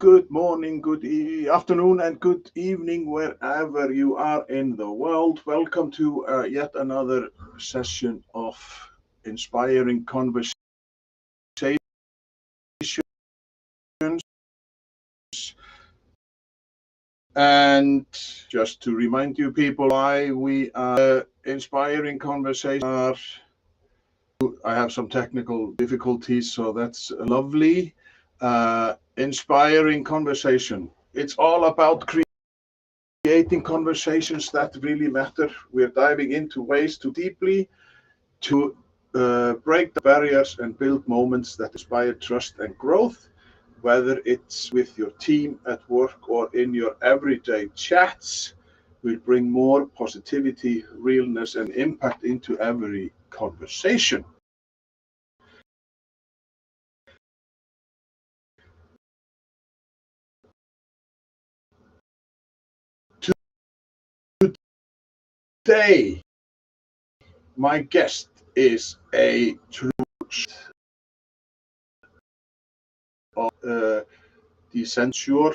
good morning, good afternoon, and good evening, wherever you are in the world. Welcome to yet another session of inspiring conversations. And just to remind you people why we are inspiring conversations. I have some technical difficulties, so that's lovely. Inspiring conversation. It's all about creating conversations that really matter. We're diving into ways to deeply to break the barriers and build moments that inspire trust and growth, whether it's with your team at work or in your everyday chats. We'll bring more positivity, realness, and impact into every conversation. Today, my guest is a true of the censure,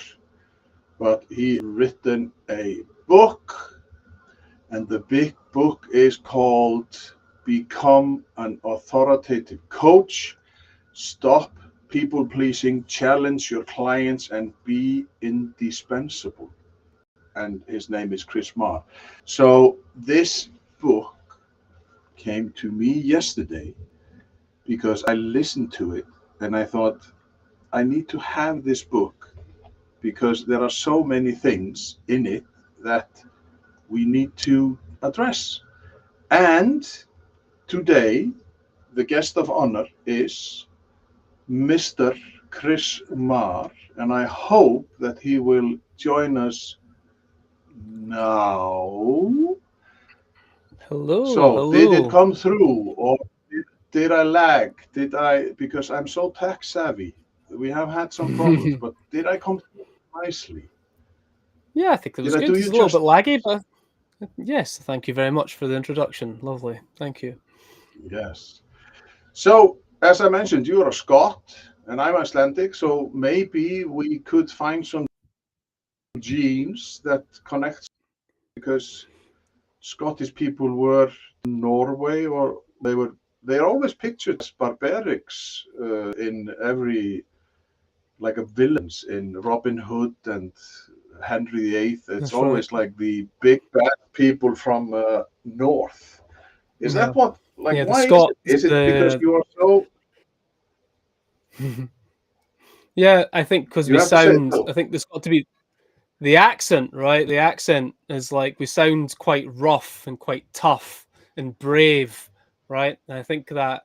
but he written a book, and the big book is called Become an Authoritative Coach, Stop People Pleasing, Challenge Your Clients, and Be Indispensable. And his name is Chris Marr. So this book came to me yesterday because I listened to it and I thought, I need to have this book because there are so many things in it that we need to address. And today, the guest of honor is Mr. Chris Marr, and I hope that he will join us now. So, did it Hello. come through, or did I lag? Because I'm so tech savvy, we have had some problems, but did I come through nicely? Yeah, I think it Did was I good. do It's you a little bit just? laggy, but yes, thank you very much for the introduction. Lovely. Thank you. Yes. So, as I mentioned, you're a Scot and I'm Icelandic, so maybe we could find some genes that connect because Scottish people were in Norway, or they're always pictured as barbarics in every like a villains in Robin Hood and Henry VIII. It's That's right. always like the big bad people from north. Is Yeah. that what? Like, Yeah, the why is it? Scots, Is it because you are so? yeah, I think because You we have to say it sound, though. I think there's got to be the accent, right? The accent is like we sound quite rough and quite tough and brave, right? And I think that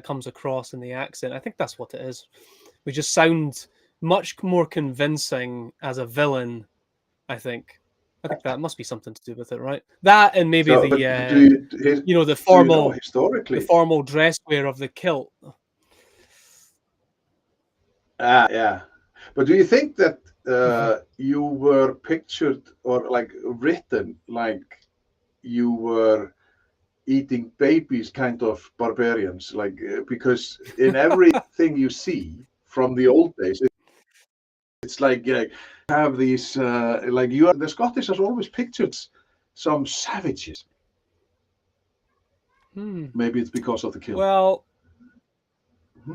comes across in the accent. I think that's what it is. We just sound much more convincing as a villain. I think. I think that must be something to do with it, right? That and maybe So, but the do you know the historically? formal dress wear of the kilt. Yeah. But do you think that you were pictured or like written like you were eating babies kind of barbarians? Like, because in everything you see from the old days, it's like have these, like you are, the Scottish has always pictured some savages. Hmm. Maybe it's because of the kilt. Well,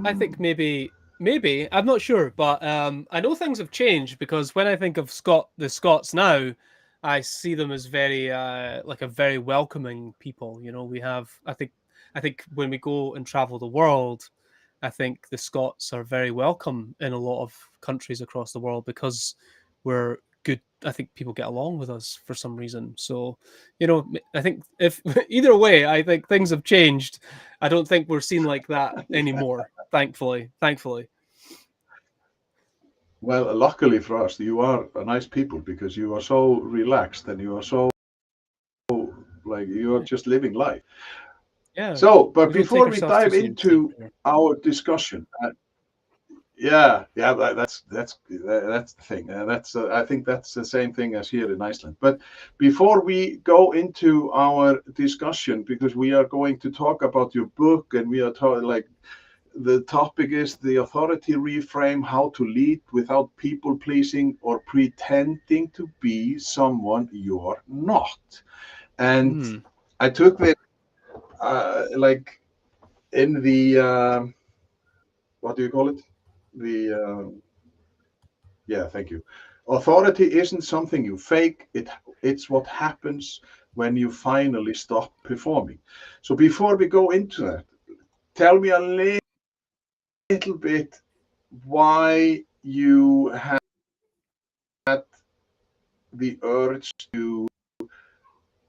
I Hmm. think maybe I'm not sure, but I know things have changed because when I think of the Scots now, I see them as very like a very welcoming people. You know, I think when we go and travel the world, I think the Scots are very welcome in a lot of countries across the world because we're good. I think people get along with us for some reason. So, I think if either way, I think things have changed. I don't think we're seen like that anymore. Thankfully. Well, luckily for us, you are a nice people because you are so relaxed and you are so like you are just living life. Yeah, So, but we don't take before we ourselves too dive seriously into here. our discussion, yeah, that's the thing. That's I think that's the same thing as here in Iceland. But before we go into our discussion, because we are going to talk about your book and we are talking like the topic is the authority reframe, how to lead without people pleasing or pretending to be someone you're not. And Hmm. I took this like in the what do you call it? The yeah, thank you. Authority isn't something you fake. It's what happens when you finally stop performing. So before we go into that, tell me a little bit why you had the urge to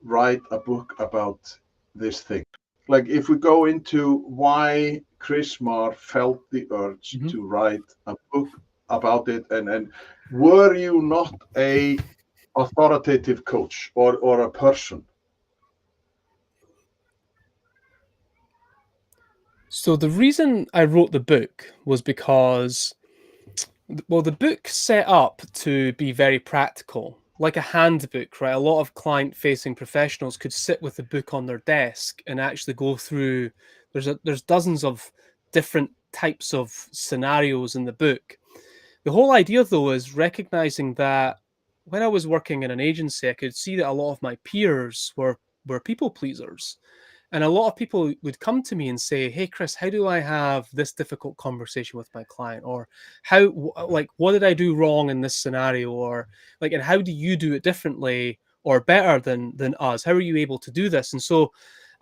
write a book about this thing. Like if we go into why Chris Marr felt the urge Mhm. to write a book about it, and were you not a authoritative coach or a person? So the reason I wrote the book was because, well, the book set up to be very practical, like a handbook, right? A lot of client-facing professionals could sit with the book on their desk and actually go through. There's dozens of different types of scenarios in the book. The whole idea, though, is recognizing that when I was working in an agency, I could see that a lot of my peers were people pleasers. And a lot of people would come to me and say, "Hey, Chris, how do I have this difficult conversation with my client?" Or like, what did I do wrong in this scenario? Or like, and how do you do it differently or better than us? How are you able to do this? And so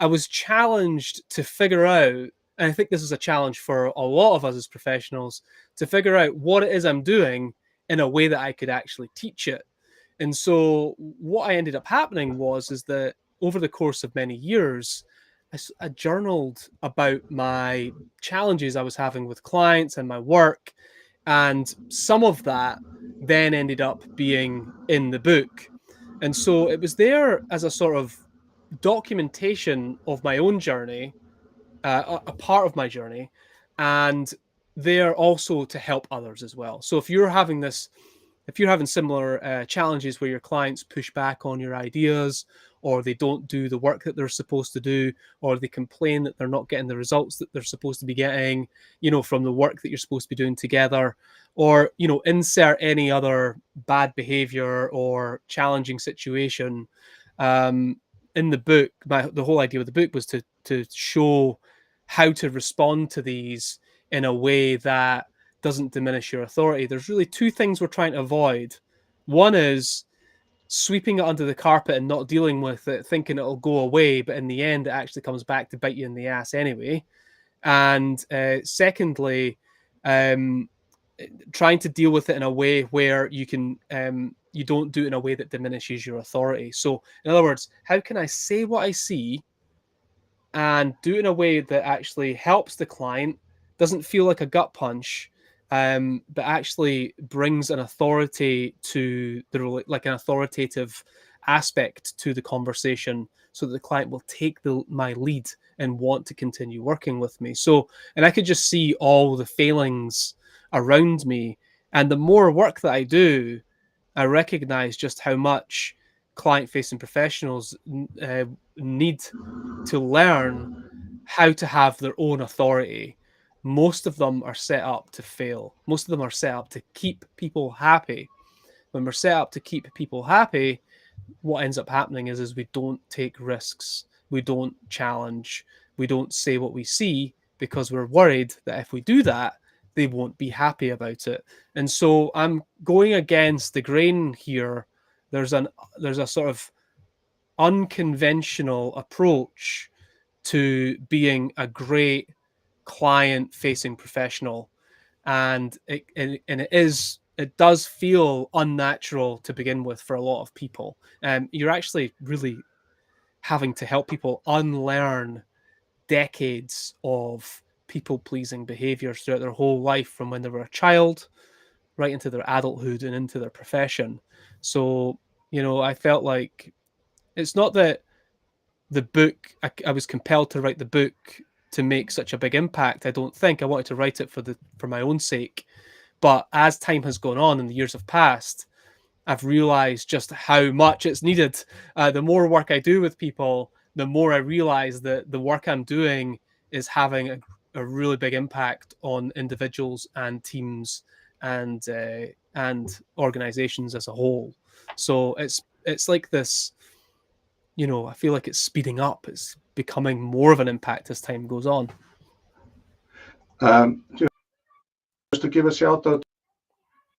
I was challenged to figure out, and I think this is a challenge for a lot of us as professionals, to figure out what it is I'm doing in a way that I could actually teach it. And so what I ended up happening was is that over the course of many years, I journaled about my challenges I was having with clients and my work, and some of that then ended up being in the book. And so it was there as a sort of documentation of my own journey, a part of my journey, and there also to help others as well. So if you're having similar challenges where your clients push back on your ideas, or they don't do the work that they're supposed to do, or they complain that they're not getting the results that they're supposed to be getting, from the work that you're supposed to be doing together, or insert any other bad behavior or challenging situation. In the book, the whole idea of the book was to show how to respond to these in a way that doesn't diminish your authority. There's really two things we're trying to avoid. One is sweeping it under the carpet and not dealing with it, thinking it'll go away, but in the end, it actually comes back to bite you in the ass anyway. And secondly, um, trying to deal with it in a way where you don't do it in a way that diminishes your authority. So, in other words, how can I say what I see and do it in a way that actually helps the client, doesn't feel like a gut punch, but actually brings an authority to like an authoritative aspect to the conversation, so that the client will take my lead and want to continue working with me. So, and I could just see all the failings around me, and the more work that I do, I recognize just how much client-facing professionals need to learn how to have their own authority. Most of them are set up to fail. Most of them are set up to keep people happy. When we're set up to keep people happy, what ends up happening is we don't take risks, we don't challenge, we don't say what we see, because we're worried that if we do that, they won't be happy about it. And so I'm going against the grain here. There's a sort of unconventional approach to being a great client facing professional, and it does feel unnatural to begin with for a lot of people. You're actually really having to help people unlearn decades of people pleasing behaviors throughout their whole life, from when they were a child right into their adulthood and into their profession. So, I felt like it's not that the book, I was compelled to write the book to make such a big impact. I don't think I wanted to write it for my own sake. But as time has gone on and the years have passed, I've realized just how much it's needed. The more work I do with people, the more I realize that the work I'm doing is having a really big impact on individuals and teams and organizations as a whole. So it's like this, I feel like it's speeding up. It's becoming more of an impact as time goes on. Just to give a shout out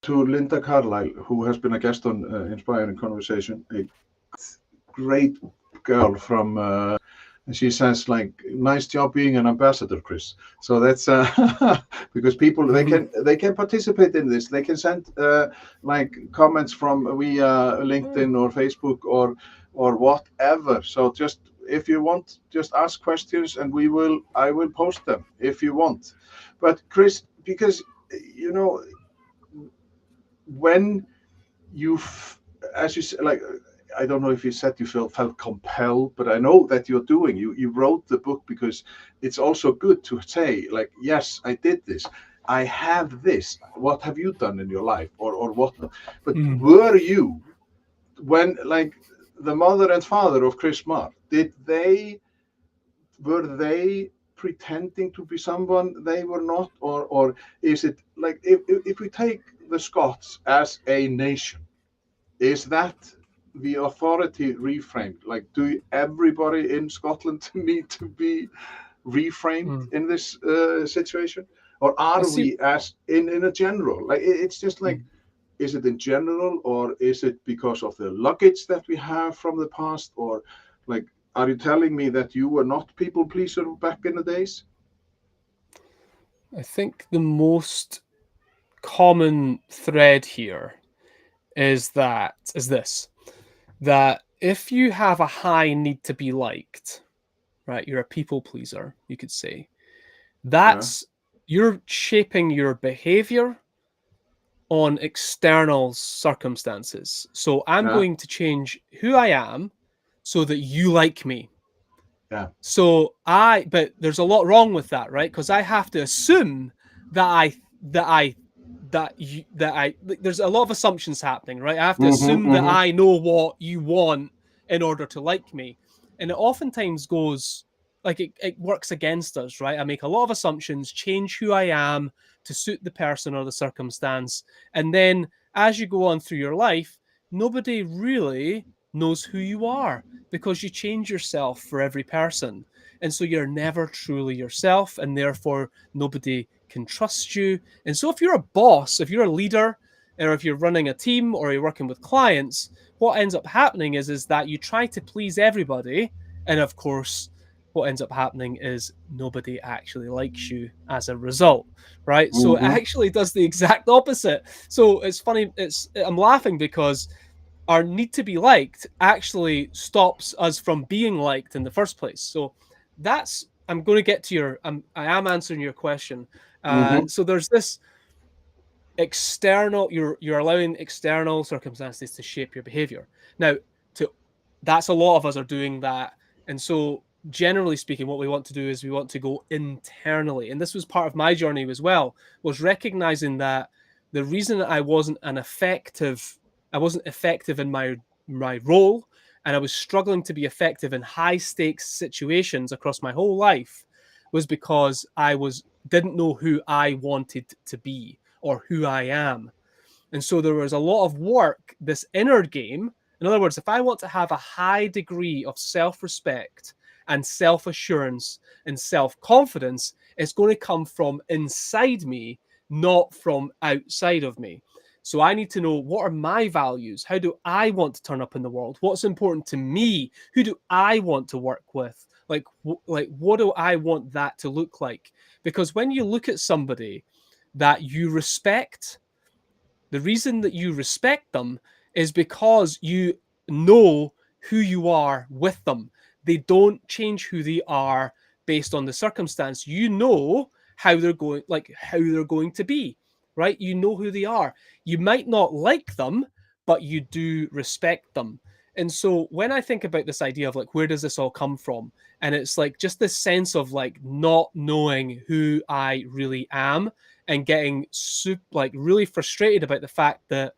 to Linda Carlisle, who has been a guest on Inspiring Conversation, a great girl from, and she says like, nice job being an ambassador, Chris. So that's because people they can participate in this. They can send like comments from via LinkedIn or Facebook or whatever. So just if you want, just ask questions and I will post them if you want. But Chris, because when as you said, like, I don't know if you said you felt compelled, but I know that you wrote the book because it's also good to say, like, yes, I did this. I have this. What have you done in your life or what? But were you, when, like, the mother and father of Chris Marr, were they pretending to be someone they were not? Or is it like, if we take the Scots as a nation, is that the authority reframed? Like, do everybody in Scotland need to be reframed in this situation? Or are we as in a general? Like, it's just like, is it in general, or is it because of the luggage that we have from the past? Or, like, are you telling me that you were not people pleaser back in the days? I think the most common thread here is this, that if you have a high need to be liked, right, you're a people pleaser, you could say, you're shaping your behavior on external circumstances. So I'm going to change who I am so that you like me. So but there's a lot wrong with that, right? Because I have to assume that there's a lot of assumptions happening, right? I have to assume that I know what you want in order to like me. And it oftentimes goes, like, it works against us, right? I make a lot of assumptions, change who I am to suit the person or the circumstance. And then as you go on through your life, nobody really knows who you are because you change yourself for every person. And so you're never truly yourself, and therefore nobody can trust you. And so if you're a boss, if you're a leader, or if you're running a team or you're working with clients, what ends up happening is that you try to please everybody. And of course, what ends up happening is nobody actually likes you as a result, right? So it actually does the exact opposite. So it's funny, I'm laughing because our need to be liked actually stops us from being liked in the first place. So I'm going to get to I am answering your question. So there's this external, you're allowing external circumstances to shape your behavior. Now, that's a lot of us are doing that. And so generally speaking, what we want to do is we want to go internally. And this was part of my journey as well, was recognizing that the reason that I wasn't effective in my role, and I was struggling to be effective in high stakes situations across my whole life, was because I didn't know who I wanted to be or who I am. And so there was a lot of work, this inner game. In other words, if I want to have a high degree of self-respect and self-assurance and self-confidence, it's going to come from inside me, not from outside of me. So I need to know, what are my values? How do I want to turn up in the world? What's important to me? Who do I want to work with? Like what do I want that to look like? Because when you look at somebody that you respect, the reason that you respect them is because you know who you are with them. They don't change who they are based on the circumstance. You know how they're going to be, right? You know who they are. You might not like them, but you do respect them. And so when I think about this idea of, like, where does this all come from? And it's like just this sense of, like, not knowing who I really am and getting really frustrated about the fact that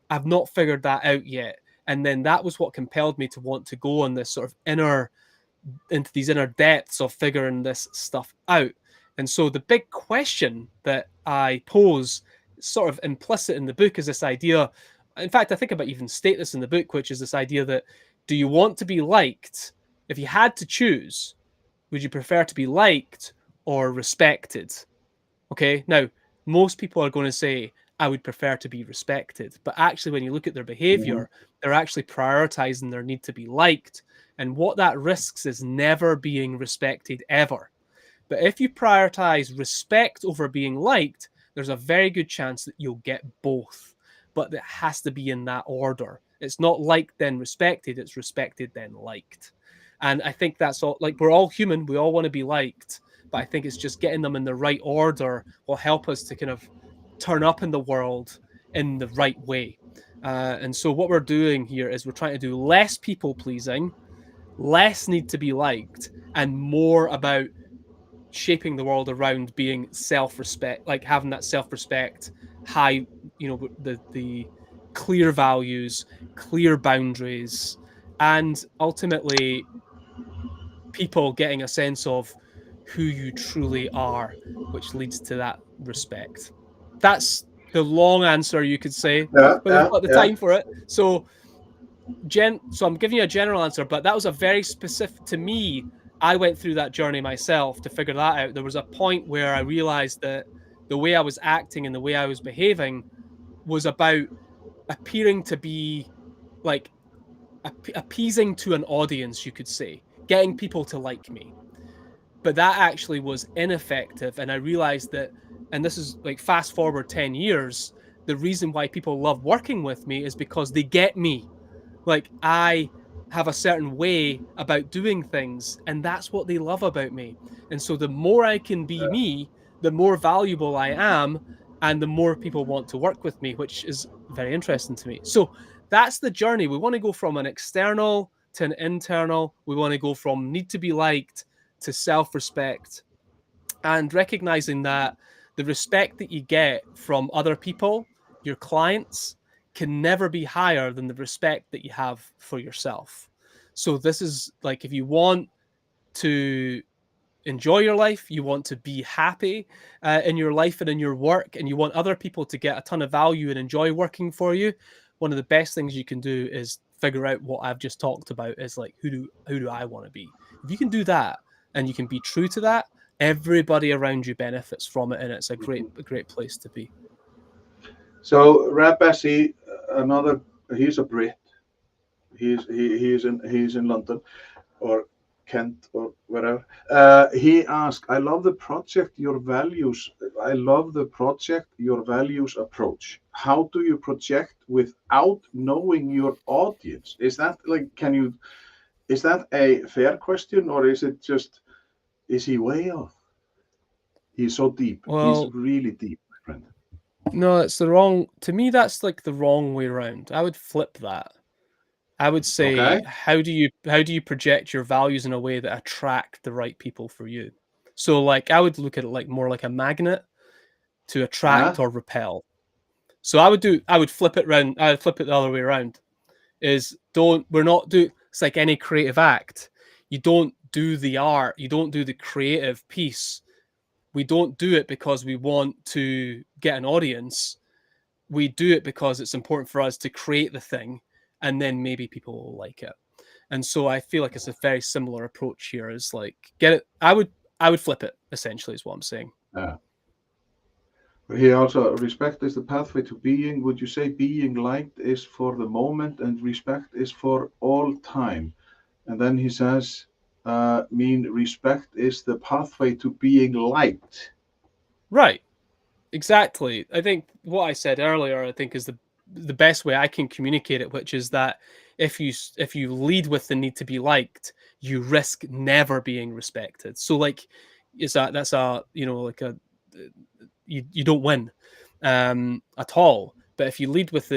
I've not figured that out yet. And then that was what compelled me to want to go on this sort of into these inner depths of figuring this stuff out. And so the big question that I pose, sort of implicit in the book, is this idea. In fact, I think I might even state this in the book, which is this idea that, do you want to be liked? If you had to choose, would you prefer to be liked or respected? Okay, now most people are going to say, I would prefer to be respected. But actually, when you look at their Mhm. behavior, they're actually prioritizing their need to be liked. And what that risks is never being respected ever. But if you prioritize respect over being liked, there's a very good chance that you'll get both. But it has to be in that order. It's not liked then respected, it's respected then liked. And I think that's all, like, we're all human, we all want to be liked. But I think it's just getting them in the right order will help us to kind of turn up in the world in the right way. And so what we're doing here is we're trying to do less people pleasing, less need to be liked, and more about shaping the world around being self-respect, like having that self-respect, high, the clear values, clear boundaries, and ultimately people getting a sense of who you truly are, which leads to that respect. That's the long answer, you could say, Yeah, but we've yeah, got the yeah. time for it. So I'm giving you a general answer, but that was a very specific, to me, I went through that journey myself to figure that out. There was a point where I realized that the way I was acting and the way I was behaving was about appearing to be like appeasing to an audience, you could say, getting people to like me. But that actually was ineffective. And I realized that, and this is like fast forward 10 years, the reason why people love working with me is because they get me. Like, I have a certain way about doing things, and that's what they love about me. And so the more I can be me, the more valuable I am, and the more people want to work with me, which is very interesting to me. So that's the journey. We want to go from an external to an internal. We want to go from need to be liked to self-respect, and recognizing that the respect that you get from other people, your clients, can never be higher than the respect that you have for yourself. So this is like, if you want to enjoy your life, you want to be happy in your life and in your work, and you want other people to get a ton of value and enjoy working for you, one of the best things you can do is figure out what I've just talked about, is like, who do I want to be? If you can do that and you can be true to that, everybody around you benefits from it, and it's a great place to be. So Rabassi, another, he's a Brit. He's in London or Kent or wherever. He asked, "I love the project. Your values. I love the project. Your values approach. How do you project without knowing your audience? Is that like? Can you? Is that a fair question, or is it just? Is he way off? He's so deep. He's Well, really deep, my friend. no, it's the wrong, to me, that's like the wrong way around. I would flip that. I would say, Okay. how do you project your values in a way that attract the right people for you? So like, I would look at it like more like a magnet to attract Yeah. or repel. So I would flip it around. I would flip it the other way around. Is don't we're not do It's like any creative act. You don't do the art. You don't do the creative piece. We don't do it because we want to get an audience. We do it because it's important for us to create the thing, and then maybe people will like it. And so I feel like it's a very similar approach here. Is like, get it. I would flip it, essentially, is what I'm saying. Yeah. But he also, respect is the pathway to being. Would you say being liked is for the moment and respect is for all time? And then he says, mean respect is the pathway to being liked. Right. Exactly. I think what I said earlier, I think, is the best way I can communicate it, which is that if you lead with the need to be liked, you risk never being respected. So like, is that's a, like a, you don't win at all. But if you lead with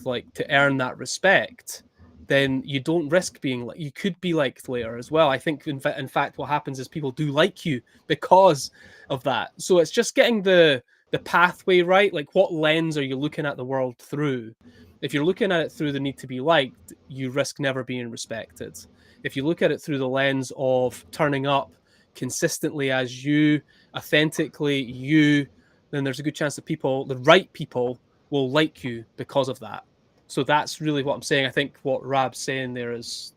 like to earn that respect, then you don't risk being like, you could be liked later as well. I think in fact what happens is people do like you because of that. So it's just getting the pathway right. Like, what lens are you looking at the world through? If you're looking at it through the need to be liked, you risk never being respected. If you look at it through the lens of turning up, consistently as you, authentically you, then there's a good chance that the right people, will like you because of that. So that's really what I'm saying. I think what Rab's saying there is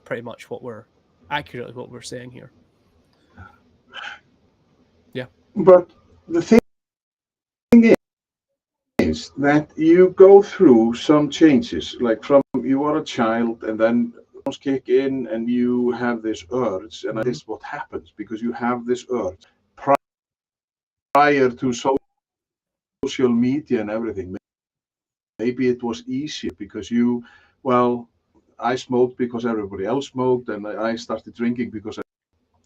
pretty much accurately what we're saying here. Yeah. But the thing is that you go through some changes, like from you are a child, and then hormones kick in, and you have this urge, and this is what happens because you have this urge prior to social media and everything. Maybe it was easier because I smoked because everybody else smoked, and I started drinking because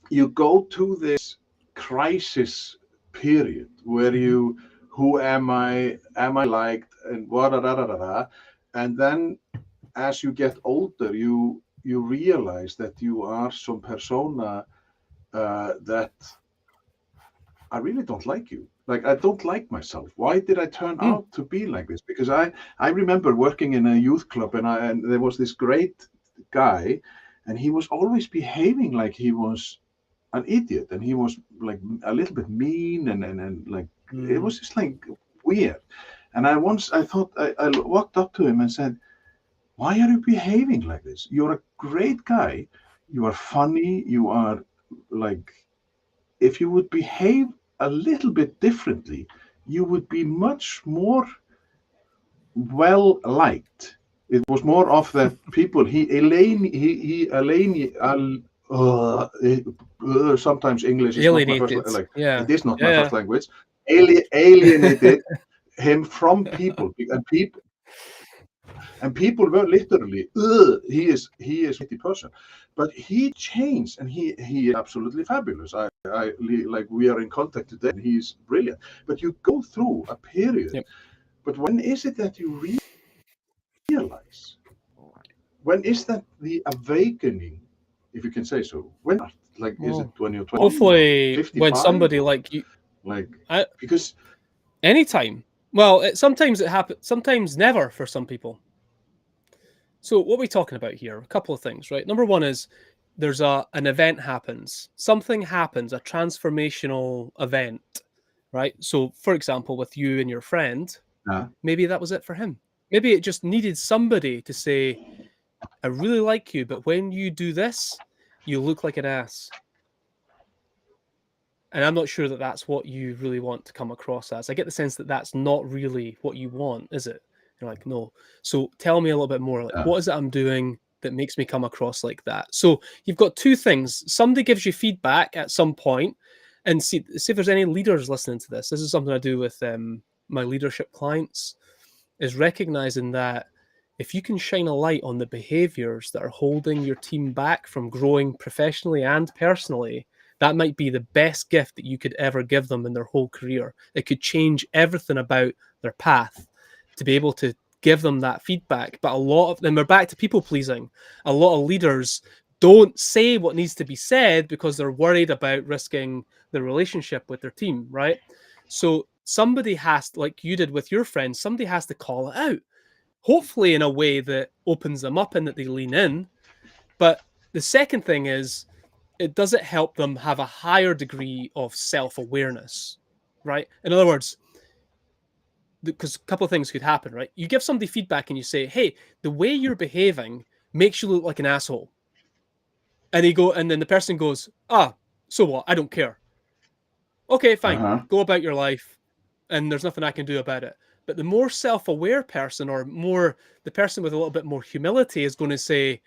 you go to this crisis period where who am I liked, and and then as you get older, you realize that you are some persona that I really don't like you. Like, I don't like myself. Why did I turn out to be like this? Because I remember working in a youth club, and there was this great guy, and he was always behaving like he was an idiot, and he was like a little bit mean, and like it was just like weird. And I thought I walked up to him and said, "Why are you behaving like this? You're a great guy. You are funny. You are like." If you would behave a little bit differently, you would be much more well liked. It was more of that people. Sometimes English is not my first Alienated. like Yeah. it is not my Yeah. first language. Alienated him from people, and people were literally, he is a shitty person, but he changed, and he is absolutely fabulous. I like, we are in contact today, and he's brilliant. But you go through a period. Yep. But when is it that you realize? When is that the awakening, if you can say so? When, like, is it when you're 20? Hopefully, 55, when somebody like you, like, because anytime. Well, sometimes it happens. Sometimes never for some people. So what are we talking about here? A couple of things, right? Number one is there's an event happens. Something happens, a transformational event, right? So, for example, with you and your friend, maybe that was it for him. Maybe it just needed somebody to say, I really like you, but when you do this, you look like an ass. And I'm not sure that that's what you really want to come across as. I get the sense that that's not really what you want, is it? You're like, no. So tell me a little bit more. Like, what is it I'm doing that makes me come across like that? So you've got two things. Somebody gives you feedback at some point, and see if there's any leaders listening to this. This is something I do with my leadership clients, is recognizing that if you can shine a light on the behaviors that are holding your team back from growing professionally and personally, that might be the best gift that you could ever give them in their whole career. It could change everything about their path to be able to give them that feedback. But a lot of them, we're back to people pleasing. A lot of leaders don't say what needs to be said because they're worried about risking the relationship with their team, right? So somebody has, like you did with your friends, somebody has to call it out, hopefully in a way that opens them up and that they lean in. But the second thing is, does it help them have a higher degree of self-awareness, right? In other words, because a couple of things could happen, right? You give somebody feedback and you say, hey, the way you're behaving makes you look like an asshole. And then the person goes, so what? I don't care. Okay, fine. Go about your life, and there's nothing I can do about it. But the more self-aware person, or more the person with a little bit more humility, is going to say,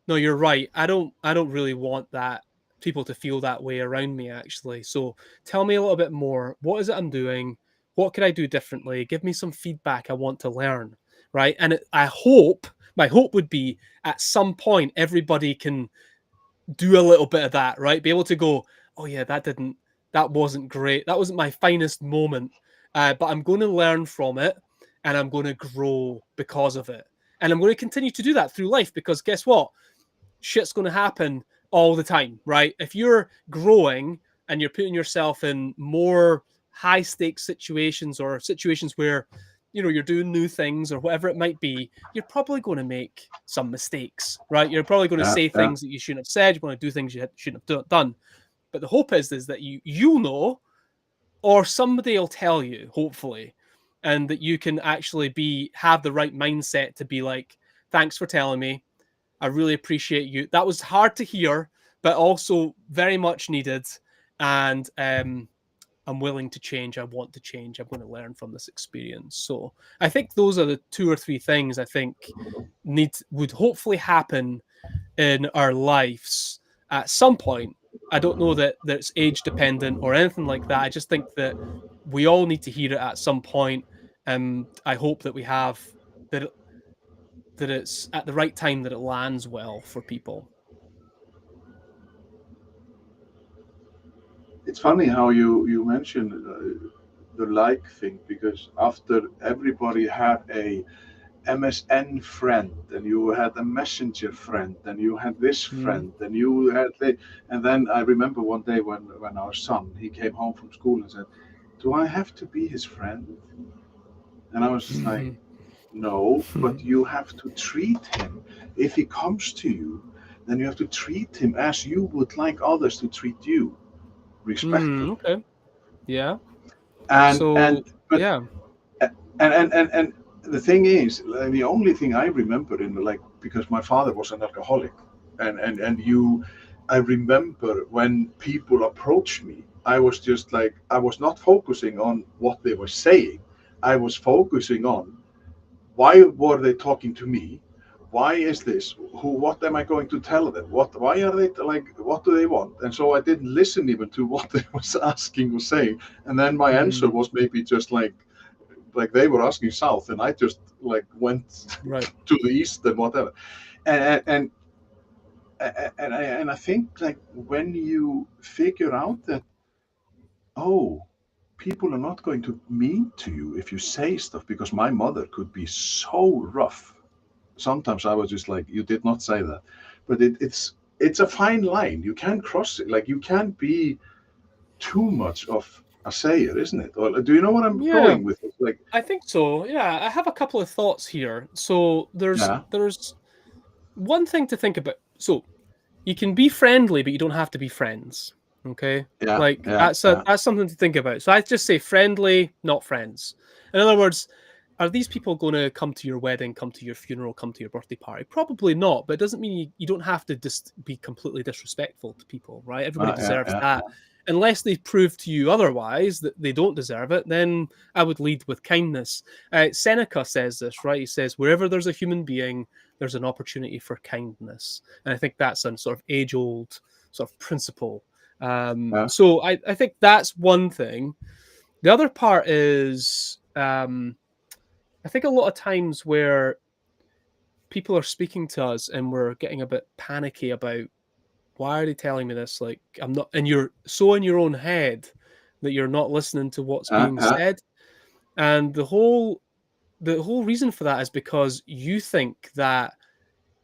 no, you're right. I don't really want that, people to feel that way around me, actually. So tell me a little bit more. What is it I'm doing? What could I do differently? Give me some feedback. I want to learn, right? And my hope would be at some point everybody can do a little bit of that, right? Be able to go, oh yeah, that wasn't great. That wasn't my finest moment, but I'm going to learn from it, and I'm going to grow because of it. And I'm going to continue to do that through life, because guess what? Shit's going to happen all the time, right? If you're growing and you're putting yourself in more high stakes situations, or situations where, you're doing new things or whatever it might be, you're probably going to make some mistakes, right? You're probably going to say things that you shouldn't have said. You're going to do things you shouldn't have done. But the hope is that you'll know, or somebody will tell you, hopefully, and that you can actually have the right mindset to be like, thanks for telling me. I really appreciate you. That was hard to hear, but also very much needed. And I'm willing to change. I want to change. I'm going to learn from this experience. So I think those are the 2 or 3 things I think would hopefully happen in our lives at some point. I don't know that that's age dependent or anything like that. I just think that we all need to hear it at some point, and I hope that we have that that it's at the right time, that it lands well for people. It's funny how you mentioned the like thing, because after everybody had a MSN friend, and you had a messenger friend, and you had this friend, and you had and then I remember one day when our son, he came home from school and said, "Do I have to be his friend?" And I was just like, "No, but you have to treat him. If he comes to you, then you have to treat him as you would like others to treat you, respectfully." Okay. Yeah. And So but yeah. and the thing is, the only thing I remember in, like, because my father was an alcoholic, and I remember when people approached me, I was just like, I was not focusing on what they were saying. I was focusing on, why were they talking to me? Why is this? What am I going to tell them? Why are they like? What do they want? And so I didn't listen even to what they was asking or saying. And then my answer was maybe just like they were asking south, and I just like went Right. to the east and whatever. And and I think, like, when you figure out that, oh, people are not going to mean to you if you say stuff, because my mother could be so rough. Sometimes I was just like, you did not say that. But it's a fine line. You can't cross it. Like, you can't be too much of a sayer, isn't it? Or do you know what I'm Yeah, going with it? Like, I think so. Yeah, I have a couple of thoughts here. So yeah, there's one thing to think about. So you can be friendly, but you don't have to be friends. Okay, yeah, like yeah, yeah. that's something to think about. So I just say friendly, not friends. In other words, are these people going to come to your wedding, come to your funeral, come to your birthday party? Probably not, but it doesn't mean you don't have to just be completely disrespectful to people, right? Everybody Yeah, deserves yeah, that. Unless they prove to you otherwise, that they don't deserve it, then I would lead with kindness. Seneca says this, right? He says, wherever there's a human being, there's an opportunity for kindness. And I think that's a sort of age old sort of principle. yeah. So I think that's one thing. The other part is, I think a lot of times where people are speaking to us and we're getting a bit panicky about, why are they telling me this? Like, I'm not, and you're so in your own head that you're not listening to what's being Uh, said. And the whole reason for that is because you think that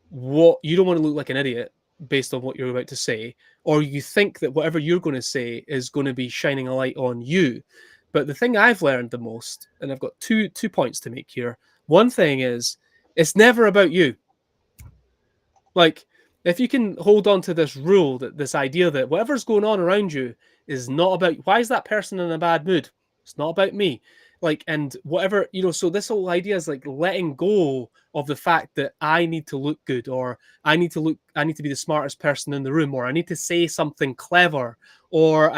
what you don't want to look like an idiot based on what you're about to say, or you think that whatever you're going to say is going to be shining a light on you. But the thing I've learned the most, and I've got two points to make here. One thing is, it's never about you. Like, if you can hold on to this rule, that this idea that whatever's going on around you is not about, why is that person in a bad mood? It's not about me. Like, and whatever, so this whole idea is like letting go of the fact that I need to look good, or I need to be the smartest person in the room, or I need to say something clever, or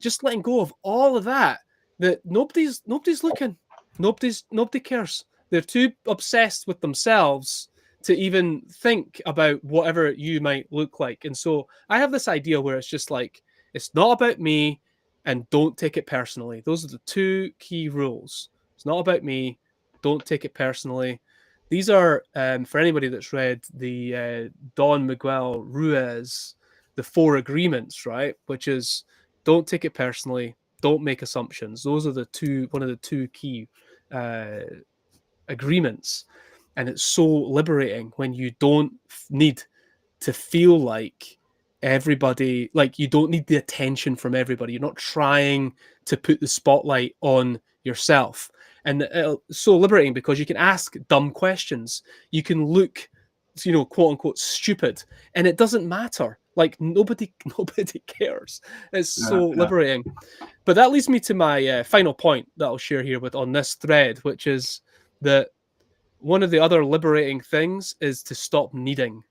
just letting go of all of that, that nobody's looking. Nobody cares. They're too obsessed with themselves to even think about whatever you might look like. And so I have this idea where it's just like, it's not about me, and don't take it personally. Those are the two key rules. It's not about me. Don't take it personally. These are, for anybody that's read the Don Miguel Ruiz, the Four Agreements, right? Which is, don't take it personally. Don't make assumptions. Those are one of the two key uh, agreements. And it's so liberating when you don't need to feel like everybody, like, you don't need the attention from everybody. You're not trying to put the spotlight on yourself. And it's so liberating because you can ask dumb questions. You can look, quote unquote, stupid, and it doesn't matter. Like nobody cares. It's so liberating. But that leads me to my final point that I'll share here on this thread, which is that one of the other liberating things is to stop needing.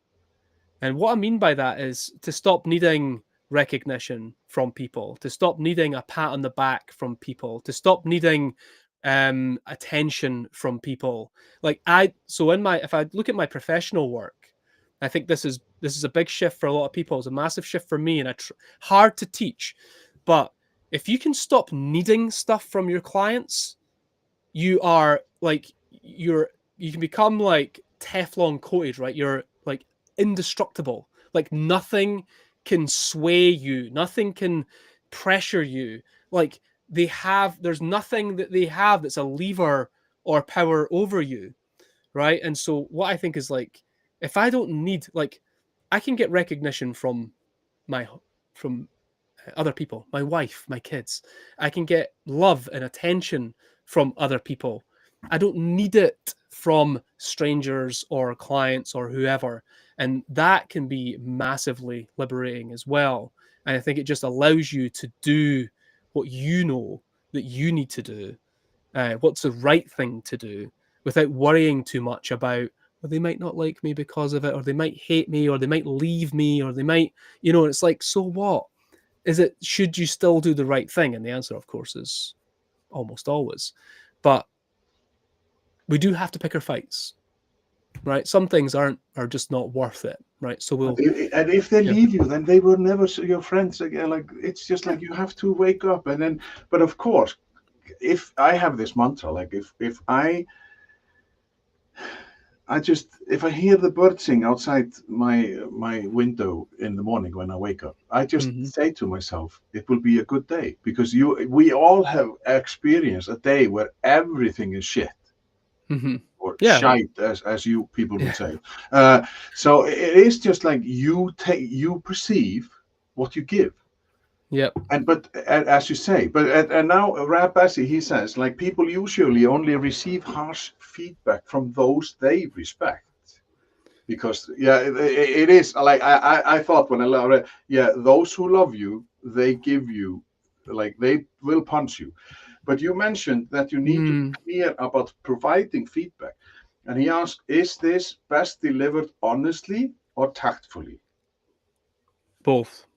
And what I mean by that is to stop needing recognition from people, to stop needing a pat on the back from people, to stop needing attention from people. Like if I look at my professional work, I think this is a big shift for a lot of people. It's a massive shift for me, and hard to teach. But if you can stop needing stuff from your clients, you are like you can become like Teflon coated, right? You're like indestructible. Like nothing can sway you, nothing can pressure you. Like there's nothing that they have that's a lever or power over you, right? And so what I think is like, if I don't need, like, I can get recognition from other people, my wife, my kids. I can get love and attention from other people. I don't need it from strangers or clients or whoever. And that can be massively liberating as well. And I think it just allows you to do what you know that you need to do, what's the right thing to do, without worrying too much about, well, they might not like me because of it, or they might hate me, or they might leave me, or they might, it's like, so what? Should you still do the right thing? And the answer, of course, is almost always. But we do have to pick our fights, right? Some things are just not worth it, right? So and if they leave you, then they will never see your friends again. Like, it's just like you have to wake up, and then. But of course, if I have this mantra, like if I hear the bird sing outside my window in the morning when I wake up, I just say to myself, it will be a good day, because we all have experienced a day where everything is shit. Or shite, as you people would say. So it is just like you perceive what you give. Yep. But as you say, and now Rab Bassi, he says, like, people usually only receive harsh feedback from those they respect. Because it is like I thought when I read, those who love you, they give you, like, they will punch you. But you mentioned that you need to be clear about providing feedback. And he asked, is this best delivered honestly or tactfully? Both.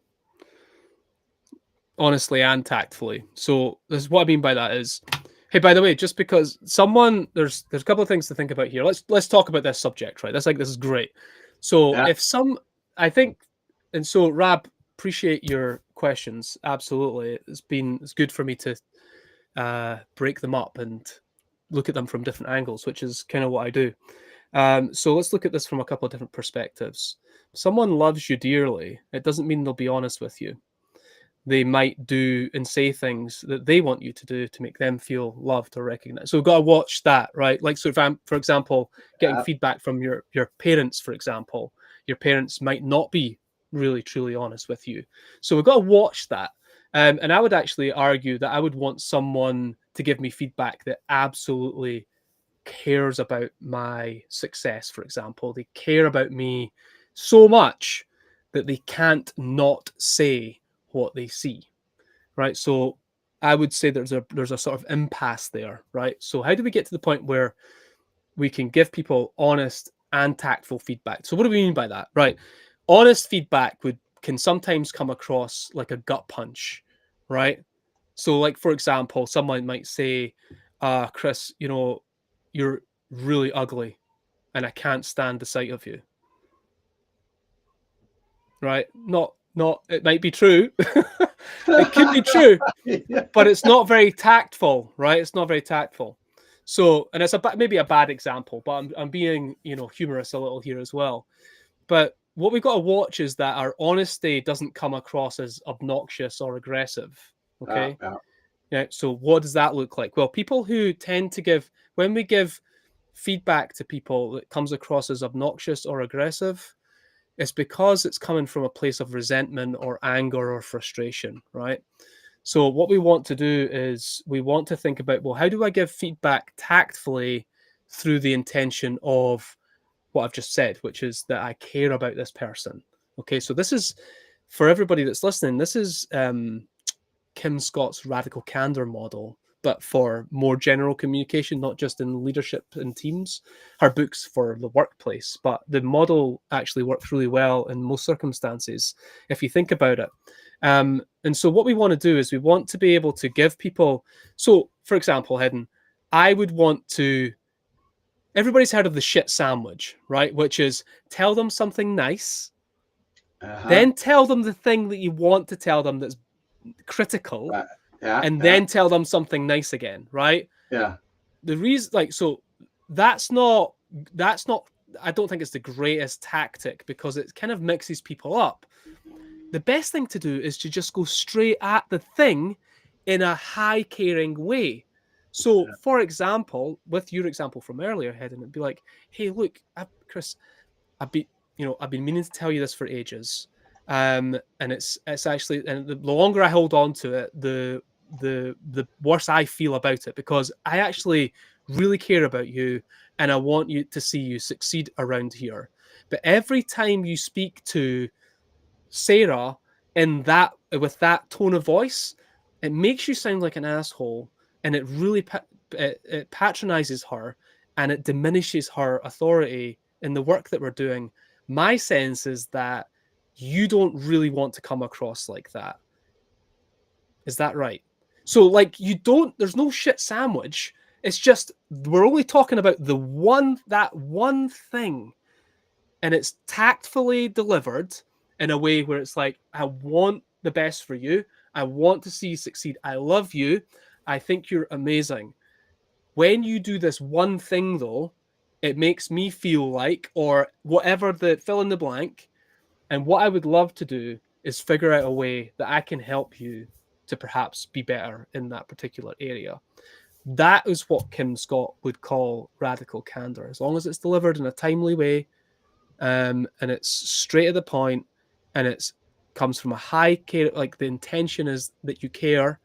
Honestly and tactfully. So this is what I mean by that is, hey, by the way, just because there's a couple of things to think about here. Let's talk about this subject, right? This is great. So I think, and so Rab, appreciate your questions. Absolutely. It's good for me to break them up and look at them from different angles, which is kind of what I do. So let's look at this from a couple of different perspectives. Someone loves you dearly. It doesn't mean they'll be honest with you. They might do and say things that they want you to do to make them feel loved or recognized. So we've got to watch that, right? Like, so if I'm, for example, getting feedback from your parents, for example, your parents might not be really, truly honest with you. So we've got to watch that. And I would actually argue that I would want someone to give me feedback that absolutely cares about my success, for example. They care about me so much that they can't not say what they see, right? So I would say there's a sort of impasse there, right? So how do we get to the point where we can give people honest and tactful feedback? So what do we mean by that, right? Honest feedback can sometimes come across like a gut punch, right? So, like, for example, someone might say, Chris, you're really ugly and I can't stand the sight of you, right? Not it might be true. It could be true, but it's not very tactful, right? It's not very tactful. So, and it's maybe a bad example, but I'm being, humorous a little here as well. But what we've got to watch is that our honesty doesn't come across as obnoxious or aggressive. Okay. Yeah. So what does that look like? Well, people who tend to when we give feedback to people that comes across as obnoxious or aggressive, it's because it's coming from a place of resentment or anger or frustration, right? So what we want to do is we want to think about, well, how do I give feedback tactfully through the intention of what I've just said, which is that I care about this person, Okay, so this is, for everybody that's listening, this is Kim Scott's radical candor model, but for more general communication, not just in leadership and teams. Her book's for the workplace, but the model actually works really well in most circumstances if you think about it. And so what we want to do is we want to be able to give people. So, for example, Hedden, I would want to. Everybody's heard of the shit sandwich, right? Which is tell them something nice, then tell them the thing that you want to tell them that's critical, and then tell them something nice again, right? Yeah. The reason, like, so that's not I don't think it's the greatest tactic because it kind of mixes people up. The best thing to do is to just go straight at the thing in a high caring way. So, for example, with your example from earlier, Hedden, it'd be like, hey, look, Chris, I've been meaning to tell you this for ages. And it's actually, and the longer I hold on to it, the worse I feel about it, because I actually really care about you and I want you to see you succeed around here. But every time you speak to Sarah in that with that tone of voice, it makes you sound like an asshole, and it really it patronizes her, and it diminishes her authority in the work that we're doing. My sense is that you don't really want to come across like that. Is that right? So, like, you don't. There's no shit sandwich. It's just we're only talking about that one thing, and it's tactfully delivered in a way where it's like, I want the best for you. I want to see you succeed. I love you. I think you're amazing. When you do this one thing, though, it makes me feel like, or whatever the fill in the blank. And what I would love to do is figure out a way that I can help you to perhaps be better in that particular area. That is what Kim Scott would call radical candor, as long as it's delivered in a timely way, and it's straight to the point, and it comes from a high care. Like, the intention is that you care,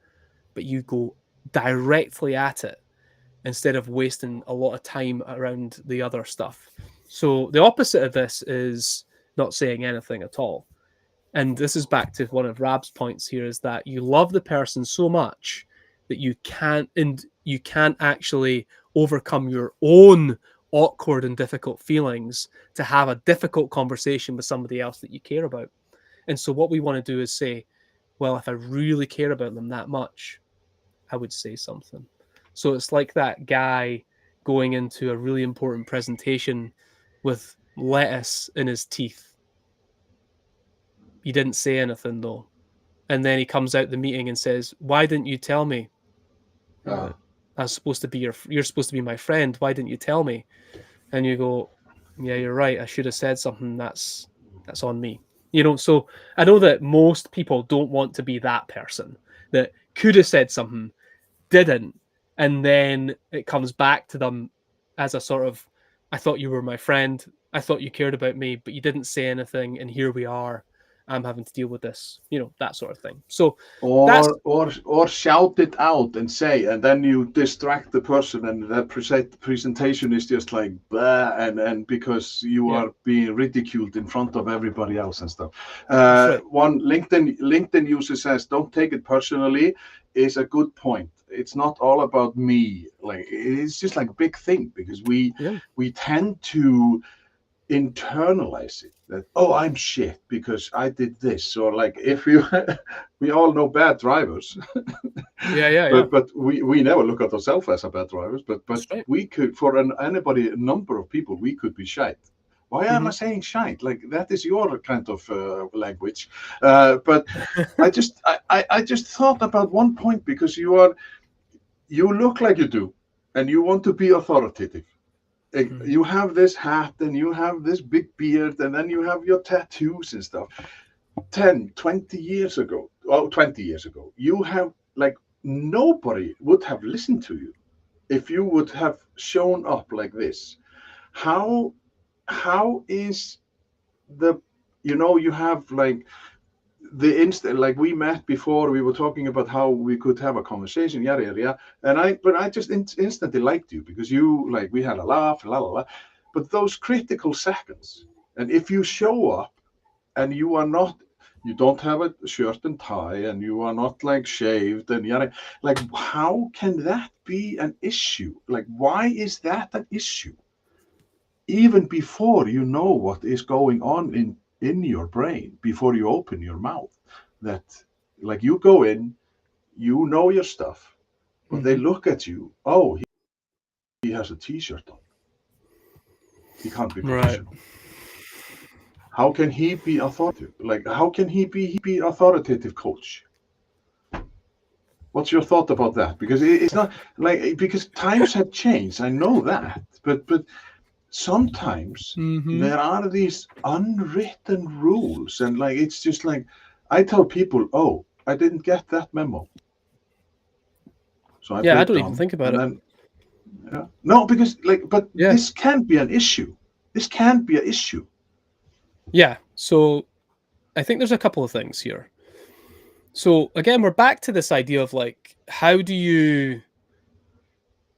but you go directly at it instead of wasting a lot of time around the other stuff. So the opposite of this is not saying anything at all. And this is back to one of Rab's points here, is that you love the person so much that you can't actually overcome your own awkward and difficult feelings to have a difficult conversation with somebody else that you care about. And so what we want to do is say, well, if I really care about them that much, I would say something. So it's like that guy going into a really important presentation with lettuce in his teeth. He didn't say anything, though. And then he comes out the meeting and says, why didn't you tell me? I was supposed to be you're supposed to be my friend. Why didn't you tell me? And you go, yeah, you're right. I should have said something. That's on me. So I know that most people don't want to be that person that could have said something, didn't, and then it comes back to them as a sort of, I thought you were my friend. I thought you cared about me, but you didn't say anything, and here we are. I'm having to deal with this, that sort of thing. So or shout it out and say, and then you distract the person, and that presentation is just like blah, and because you are being ridiculed in front of everybody else and stuff. Right. One LinkedIn user says, "Don't take it personally," is a good point. It's not all about me. Like, it's just like a big thing, because we tend to internalize it, that, oh, I'm shit because I did this. Or like, if you we all know bad drivers. But we never look at ourselves as a bad drivers, but right. We could, for anybody, a number of people, we could be shite. Why am I saying shite? Like, that is your kind of language. But I just thought about one point, because you look like you do, and you want to be authoritative. You have this hat, and you have this big beard, and then you have your tattoos and stuff. 10, 20 years ago, you have, like, nobody would have listened to you if you would have shown up like this. How is you have, like, the instant, like, we met before, we were talking about how we could have a conversation, yada yada yada, but I just instantly liked you, because you, like, we had a laugh, la la la. But those critical seconds, and if you show up and you don't have a shirt and tie, and you are not like shaved and yada. Like, how can that be an issue? Like, why is that an issue? Even before you know what is going on in your brain, before you open your mouth, that like you go in, you know your stuff, but they look at you. Oh, he has a t-shirt on. He can't be Right. professional. How can he be authoritative? Like, how can he be authoritative coach? What's your thought about that? Because it's not like, because times have changed. I know that, but sometimes there are these unwritten rules, and like it's just like I tell people, oh, I didn't get that memo, so I Yeah, I break don't even down, think about and it. then no, because like, but Yeah. this can't be an issue. This can't be an issue. Yeah. So I think there's a couple of things here. So again, we're back to this idea of like, how do you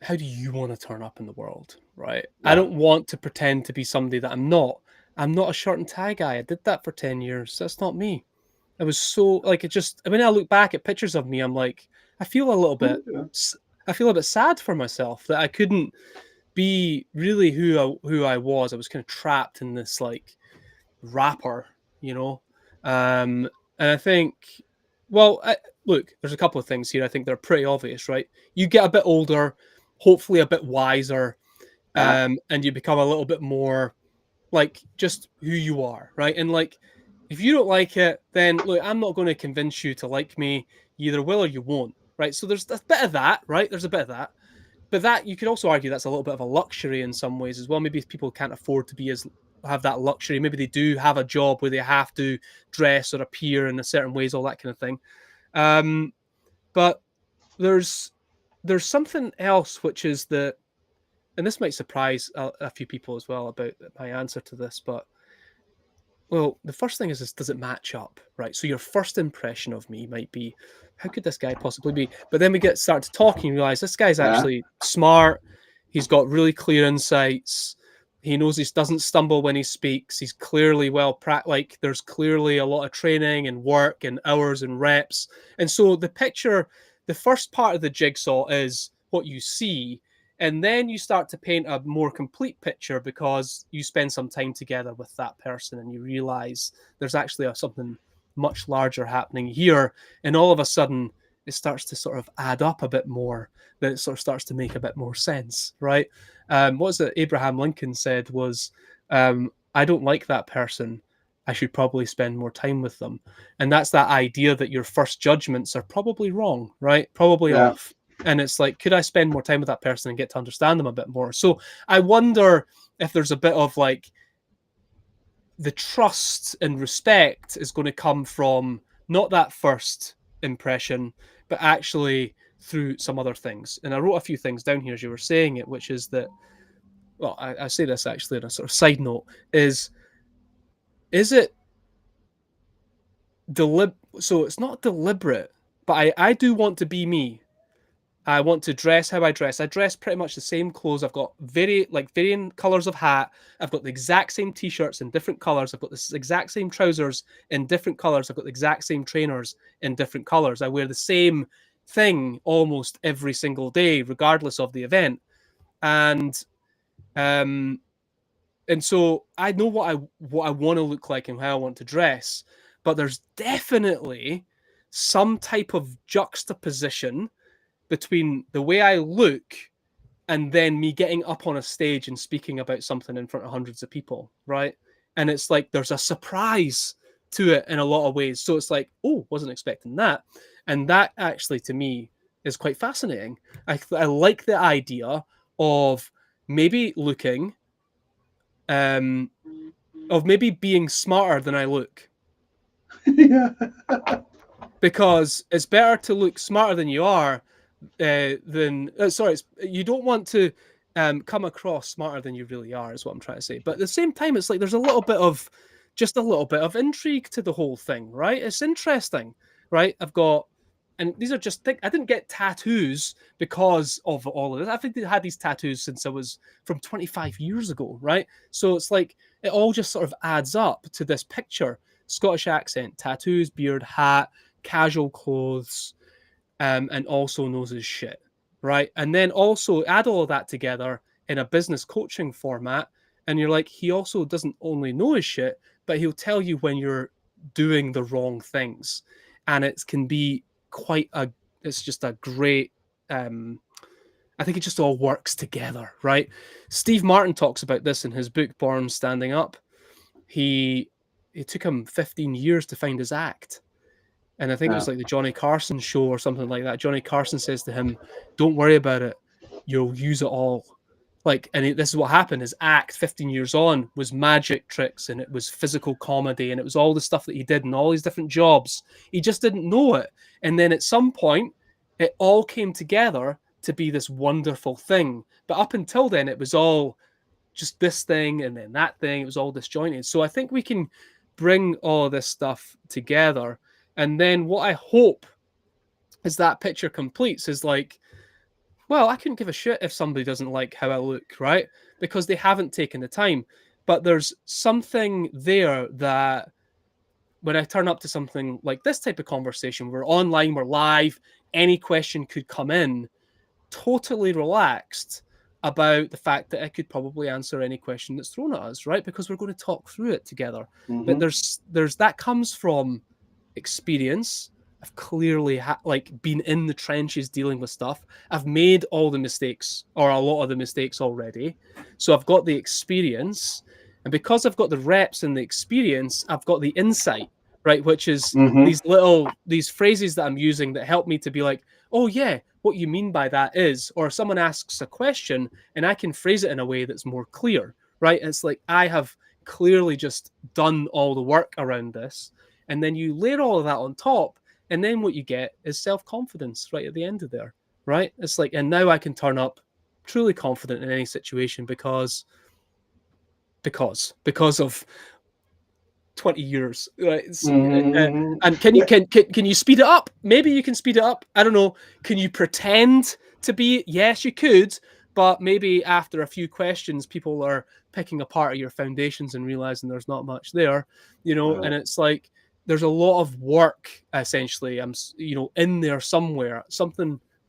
want to turn up in the world, right? I Yeah. don't want to pretend to be somebody that I'm not. I'm not a shirt and tie guy. I did that for 10 years. That's not me. I was so like, it just, when I look back at pictures of me, I'm like, I feel a little bit, Yeah. I feel a bit sad for myself that I couldn't be really who I was. I was kind of trapped in this like rapper, you know? And I think, well, look, there's a couple of things here. I think they're pretty obvious, right? You get a bit older, hopefully a bit wiser, and you become a little bit more like just who you are, right? And like, if you don't like it, then look, I'm not going to convince you to like me. You either will or you won't, right? So there's a bit of that, right? There's a bit of that. But that you could also argue that's a little bit of a luxury in some ways as well. Maybe people can't afford to be as have that luxury. Maybe they do have a job where they have to dress or appear in a certain ways, all that kind of thing. But there's something else, which is that, and this might surprise a few people as well about my answer to this, but well, the first thing is does it match up, right? So your first impression of me might be, how could this guy possibly be? But then we start to talking and realize this guy's Yeah. actually smart. He's got really clear insights. He knows he doesn't stumble when he speaks. He's clearly like there's clearly a lot of training and work and hours and reps. And so the picture, the first part of the jigsaw is what you see, and then you start to paint a more complete picture because you spend some time together with that person and you realize there's actually something much larger happening here, and all of a sudden it starts to sort of add up a bit more, that it sort of starts to make a bit more sense, right? What was it Abraham Lincoln said was, I don't like that person, I should probably spend more time with them. And that's that idea that your first judgments are probably wrong, right? Probably Yeah. off. And it's like, could I spend more time with that person and get to understand them a bit more? So I wonder if there's a bit of like the trust and respect is going to come from not that first impression, but actually through some other things. And I wrote a few things down here as you were saying it, which is that, well, I say this actually in a sort of side note, is it so it's not deliberate, but I do want to be me. I want to dress how I dress. I dress pretty much the same clothes. I've got varying colors of hat. I've got the exact same t-shirts in different colors. I've got the exact same trousers in different colors. I've got the exact same trainers in different colors. I wear the same thing almost every single day, regardless of the event. And um and so I know what I want to look like and how I want to dress, but there's definitely some type of juxtaposition between the way I look and then me getting up on a stage and speaking about something in front of hundreds of people, right? And it's like there's a surprise to it in a lot of ways. So it's like, oh, wasn't expecting that. And that actually to me is quite fascinating. I like the idea of maybe looking, of maybe being smarter than I look. Yeah. Because it's better to look smarter than you are than you don't want to come across smarter than you really are, is what I'm trying to say. But at the same time, it's like there's a little bit of intrigue to the whole thing, right? It's interesting, right? And these are just I didn't get tattoos because of all of this. I think I had these tattoos since I was from 25 years ago, right? So it's like it all just sort of adds up to this picture. Scottish accent, tattoos, beard, hat, casual clothes, and also knows his shit, right? And then also add all of that together in a business coaching format, and you're like, he also doesn't only know his shit, but he'll tell you when you're doing the wrong things, and it can be it's just a great. I think it just all works together, right? Steve Martin talks about this in his book Born Standing Up. He it took him 15 years to find his act. And I think it was like the Johnny Carson show or something like that. Johnny Carson says to him, "Don't worry about it. You'll use it all." Like, and this is what happened. His act 15 years on was magic tricks, and it was physical comedy, and it was all the stuff that he did and all these different jobs. He just didn't know it. And then at some point, it all came together to be this wonderful thing. But up until then, it was all just this thing and then that thing. It was all disjointed. So I think we can bring all this stuff together. And then what I hope is that picture completes is like, well, I couldn't give a shit if somebody doesn't like how I look, right? Because they haven't taken the time. But there's something there that when I turn up to something like this type of conversation, we're online, we're live, any question could come in, totally relaxed about the fact that I could probably answer any question that's thrown at us, right? Because we're going to talk through it together. Mm-hmm. But there's that comes from experience. I've clearly been in the trenches dealing with stuff. I've made all the mistakes or a lot of the mistakes already. So I've got the experience. And because I've got the reps and the experience, I've got the insight, right? Which is these phrases that I'm using that help me to be like, oh yeah, what you mean by that is, or someone asks a question and I can phrase it in a way that's more clear, right? It's like I have clearly just done all the work around this. And then you layer all of that on top, and then what you get is self-confidence right at the end of there, right? It's like, and now I can turn up truly confident in any situation because of 20 years, right? And can you speed it up? Maybe you can speed it up. I don't know. Can you pretend to be? Yes, you could, but maybe after a few questions, people are picking apart your foundations and realizing there's not much there, and it's like there's a lot of work essentially. In there somewhere.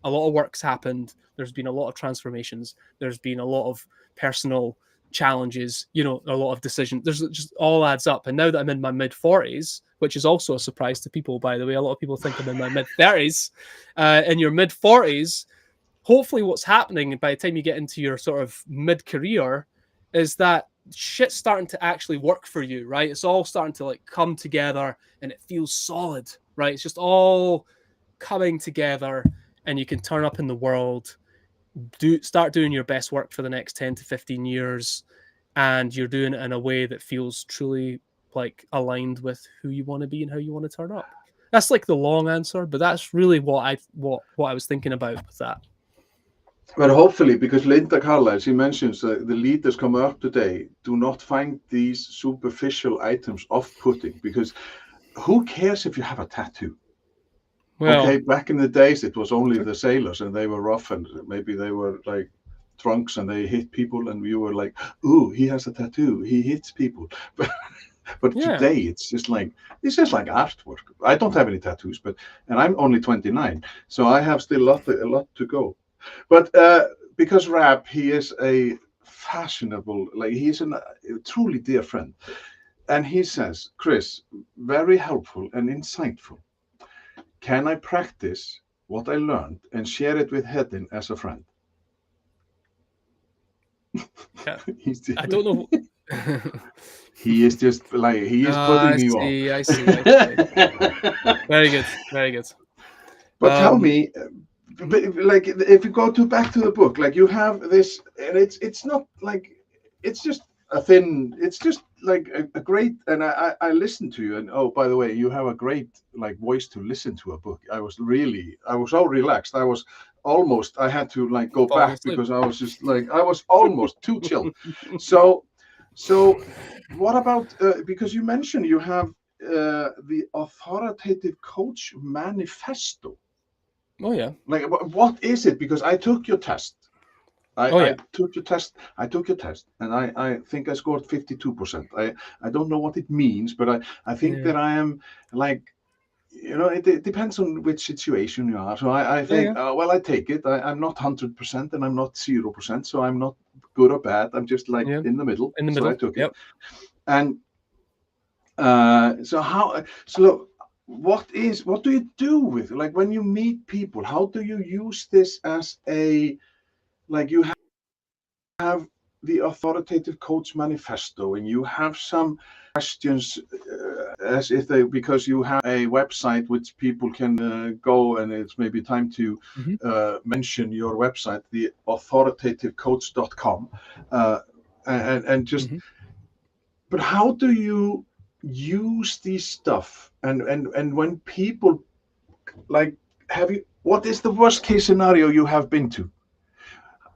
A lot of work's happened. There's been a lot of transformations. There's been a lot of personal challenges, a lot of decisions. There's just all adds up. And now that I'm in my mid-40s, which is also a surprise to people, by the way, a lot of people think I'm in my mid-30s. In your mid-40s, hopefully what's happening by the time you get into your sort of mid-career is that shit's starting to actually work for you, right? It's all starting to like come together and it feels solid, right? It's just all coming together and you can turn up in the world, start doing your best work for the next 10 to 15 years, and you're doing it in a way that feels truly like aligned with who you want to be and how you want to turn up. That's like the long answer, but that's really what I was thinking about with that. But hopefully, because Linda Carlisle, she mentions the leaders come up today do not find these superficial items off-putting, because who cares if you have a tattoo? Well, okay, back in the days, it was only the sailors and they were rough and maybe they were like drunks and they hit people and you were like, ooh, he has a tattoo, he hits people. But today it's just like artwork. I don't have any tattoos, and I'm only 29, so I have still a lot to go. But because Rap, he is a fashionable, he's a truly dear friend. And he says, Chris, very helpful and insightful. Can I practice what I learned and share it with Hedin as a friend? Yeah. I don't know. He is just he is putting me off. I see. Very good. Very good. But tell me, if you go back to the book, you have this, and it's not it's just a thin, it's just a great, and I listened to you, and oh, by the way, you have a great voice to listen to a book. I was so relaxed. I had to go back because I was just I was almost too chilled. So what about, because you mentioned you have the Authoritative Coach Manifesto. Oh yeah. What is it? Because I took your test Oh I yeah. took your test. I took your test, and I think I scored 52%. I don't know what it means, but I think Yeah. that I am like, it depends on which situation you are. So I Yeah. think, Yeah. well, I take it. I'm not 100% and I'm not 0%. So I'm not good or bad. I'm just like Yeah. in the middle. In the So I middle. took it. Yep. And so what do you do with, like, when you meet people? How do you use this as a, like, you have the authoritative coach manifesto, and you have some questions, as if they, because you have a website which people can go, and it's maybe time to Hmm. mention your website, the authoritativecoach.com, and just, Hmm. but how do you use these stuff, and when people, like, what is the worst case scenario you have been to?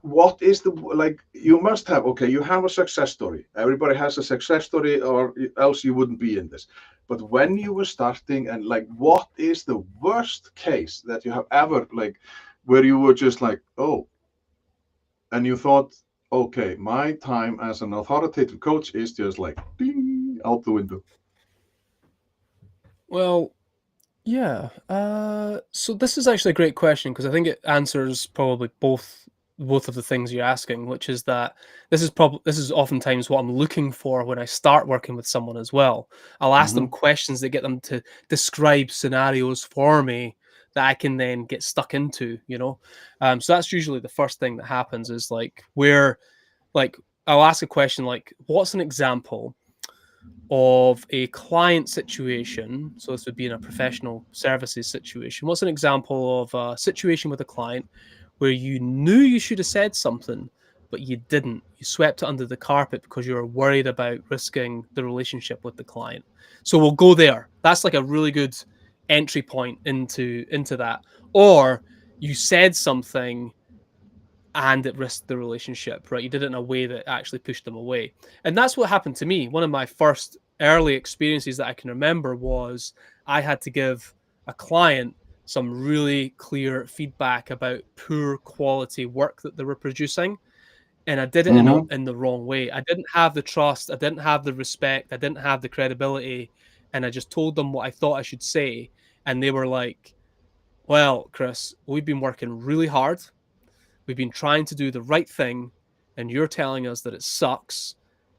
What is the, like, you must have, okay, you have a success story. Everybody has a success story, or else you wouldn't be in this. But when you were starting, and like, what is the worst case that you have ever, like, where you were just like, oh, and you thought, okay, my time as an authoritative coach is just like ding, out the window. Well, yeah. So this is actually a great question because I think it answers probably both of the things you're asking, which is that this is oftentimes what I'm looking for when I start working with someone as well. I'll ask them Hmm. questions that get them to describe scenarios for me that I can then get stuck into, you know. So that's usually the first thing that happens is like I'll ask a question like, what's an example of a client situation? So this would be in a professional services situation. What's an example of a situation with a client where you knew you should have said something, but you didn't? You swept it under the carpet because you were worried about risking the relationship with the client. So we'll go there. That's like a really good entry point into that. Or you said something and it risked the relationship, right? You did it in a way that actually pushed them away. And that's what happened to me. One of my first early experiences that I can remember was I had to give a client some really clear feedback about poor quality work that they were producing. And I did it Hmm. in the wrong way. I didn't have the trust, I didn't have the respect, I didn't have the credibility. And I just told them what I thought I should say. And they were like, well, Chris, we've been working really hard. We've been trying to do the right thing, and you're telling us that it sucks.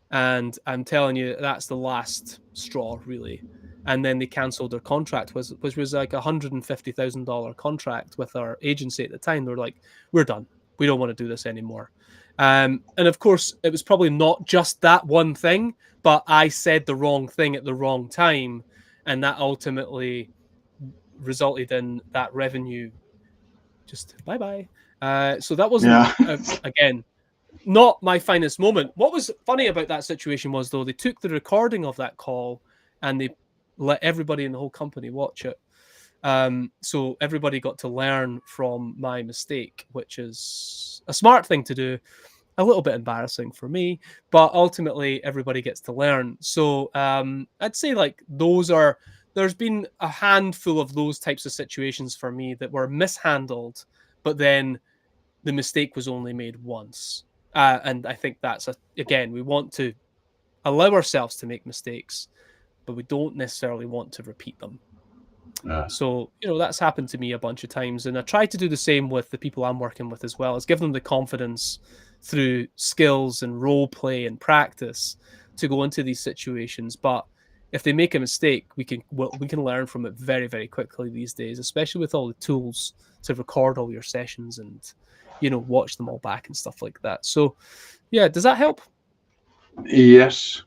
And I'm telling you that's the last straw, really. And then they cancelled their contract, which was like $150,000 contract with our agency at the time. They were like, "We're done. We don't want to do this anymore." And of course, it was probably not just that one thing, but I said the wrong thing at the wrong time, and that ultimately resulted in that revenue just bye bye. So that wasn't Yeah. again not my finest moment. What was funny about that situation was though they took the recording of that call and they let everybody in the whole company watch it. So everybody got to learn from my mistake, which is a smart thing to do. A little bit embarrassing for me, but ultimately everybody gets to learn. So I'd say like there's been a handful of those types of situations for me that were mishandled, but then the mistake was only made once. And I think again, we want to allow ourselves to make mistakes, but we don't necessarily want to repeat them. Yeah. So, that's happened to me a bunch of times. And I try to do the same with the people I'm working with as well, is give them the confidence through skills and role play and practice to go into these situations. But if they make a mistake, we can learn from it very, very quickly these days, especially with all the tools to record all your sessions and, watch them all back and stuff like that. So yeah, does that help? Yes.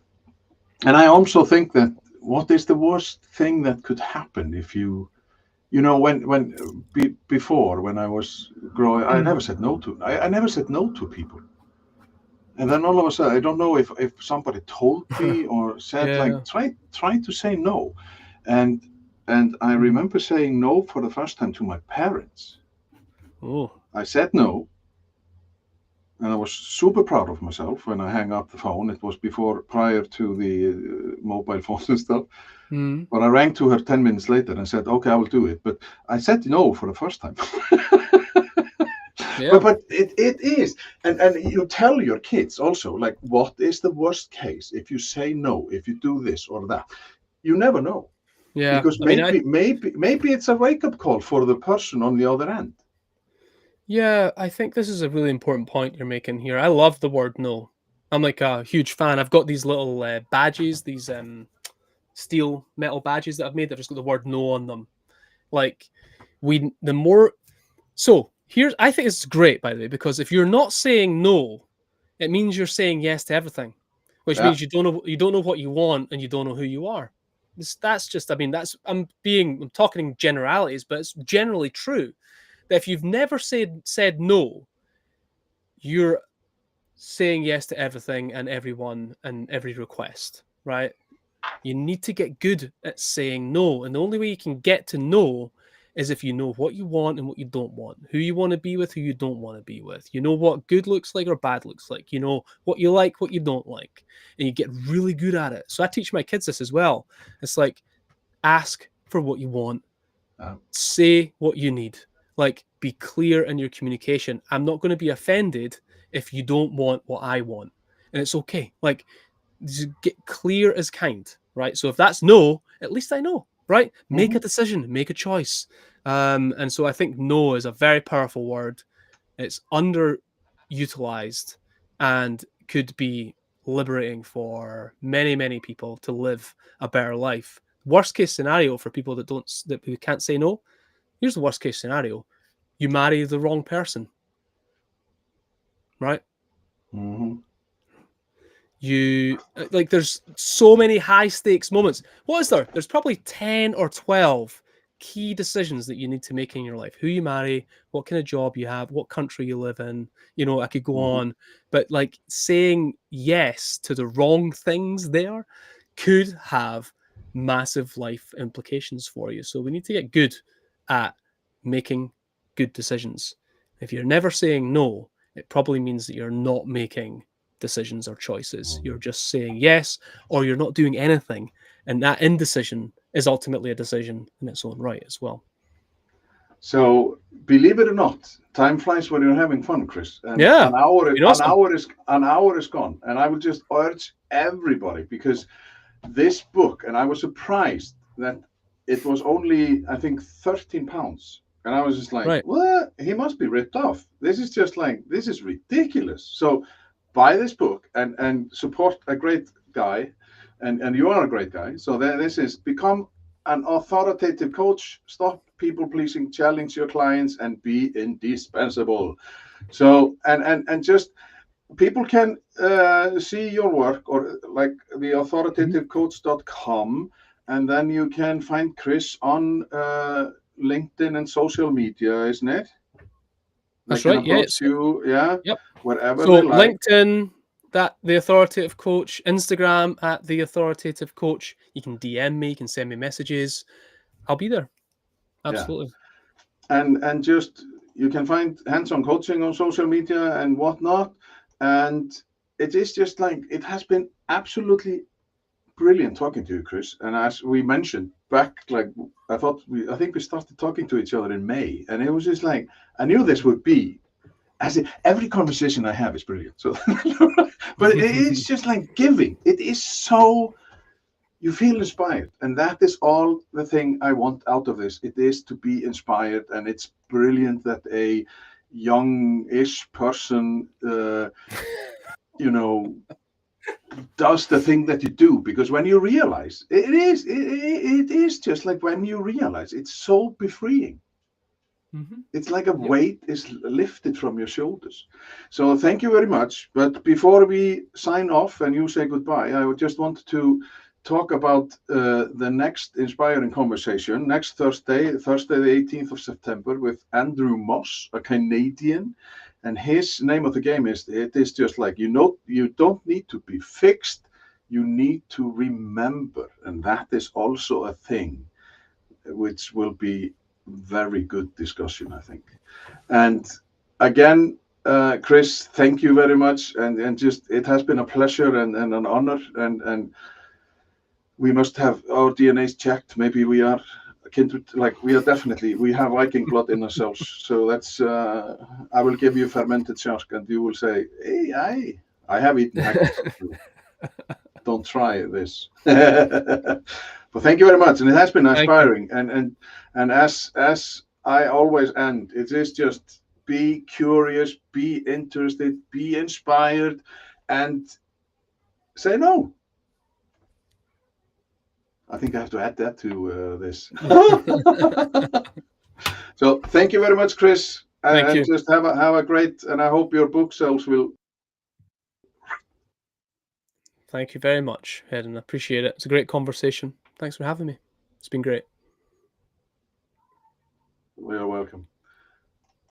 And I also think that, what is the worst thing that could happen if before, when I was growing, I Mm. never said no to, I never said no to people. And then all of a sudden, I don't know if somebody told me or said, like, Yeah. try to say no. And I Mm. remember saying no for the first time to my parents. Oh. I said no, and I was super proud of myself when I hung up the phone. It was prior to the mobile phones and stuff. Mm. But I rang to her 10 minutes later and said, okay, I will do it. But I said no for the first time. Yeah. But it is, and you tell your kids also, like, what is the worst case if you say no, if you do this or that. You never know, Yeah. because I mean, maybe it's a wake-up call for the person on the other end. I think this is a really important point you're making here. I love the word no. I'm like a huge fan. I've got these little badges, these steel metal badges that I've made that just got the word no on them. Like, the more. So here's, I think it's great, by the way, because if you're not saying no, it means you're saying yes to everything, which Yeah. means you don't know what you want and you don't know who you are. That's just, I mean, that's, I'm talking in generalities, but it's generally true that if you've never said no, you're saying yes to everything and everyone and every request, right? You need to get good at saying no. And the only way you can get to no is if you know what you want and what you don't want, who you want to be with, who you don't want to be with. You know what good looks like or bad looks like. You know what you like, what you don't like. And you get really good at it. So I teach my kids this as well. It's like, ask for what you want, say what you need. Like, be clear in your communication. I'm not going to be offended if you don't want what I want. And it's okay. Like, just get clear as kind, right? So if that's no, at least I know, right? Make a decision, make a choice. And so I think no is a very powerful word. It's underutilized and could be liberating for many, many people to live a better life. Worst case scenario for people who can't say no. Here's the worst case scenario: you marry the wrong person, right? Mm-hmm. You like, there's so many high stakes moments. What is there? There's probably 10 or 12 key decisions that you need to make in your life: who you marry, what kind of job you have, what country you live in. You know, I could go Mm-hmm. on, but like, saying yes to the wrong things there could have massive life implications for you. So we need to get good at making good decisions. If you're never saying no, it probably means that you're not making decisions or choices. You're just saying yes, or you're not doing anything. And that indecision is ultimately a decision in its own right as well. So believe it or not, time flies when you're having fun, Chris. And Yeah, an hour, it's been awesome. an hour is gone. And I would just urge everybody, because this book, and I was surprised that it was only, I think, £13. And I was just like, Right. what? He must be ripped off. This is just like, this is ridiculous. So buy this book and support a great guy. And you are a great guy. So this is become an authoritative coach. Stop people pleasing, challenge your clients, and be indispensable. So, and just people can see your work, or like the authoritativecoach.com, and then you can find Chris on LinkedIn and social media, isn't it? They That's can right. Yeah. approach you, yeah, Yep. wherever they So like. LinkedIn, that the authoritative coach, Instagram at the authoritative coach. You can DM me, you can send me messages. I'll be there. Yeah, Absolutely. and just you can find hands-on coaching on social media and whatnot, and it is just like, it has been absolutely brilliant talking to you, Chris. And as we mentioned back, like, I think we started talking to each other in May, and it was just like, I knew this would be, every conversation I have is brilliant. So, but it's just like giving. It is so, you feel inspired, and that is all the thing I want out of this. It is to be inspired, and it's brilliant that a young-ish person, you know, does the thing that you do, because when you realize it is just like, when you realize, it's so befreeing. It's like a Yep. weight is lifted from your shoulders. So thank you very much. But before we sign off and you say goodbye, I would just want to talk about the next inspiring conversation next Thursday the 18th of September, with Andrew Moss, a Canadian. And his name of the game is, it is just like, you don't need to be fixed, you need to remember. And that is also a thing which will be very good discussion, I think. And again, Chris, thank you very much. And just, it has been a pleasure and an honor. And we must have our DNAs checked. Maybe we are kindred, like we have Viking blood in ourselves. So that's I will give you fermented shark, and you will say, "Hey, I have eaten hagfish too. Don't try this." But thank you very much, and it has been inspiring. And as I always end, it is just be curious, be interested, be inspired, and say no. I think I have to add that to this. So thank you very much, Chris. Thank you. Just have a great, and I hope your book sales will. Thank you very much, Hedden. I appreciate it. It's a great conversation. Thanks for having me. It's been great. You're welcome.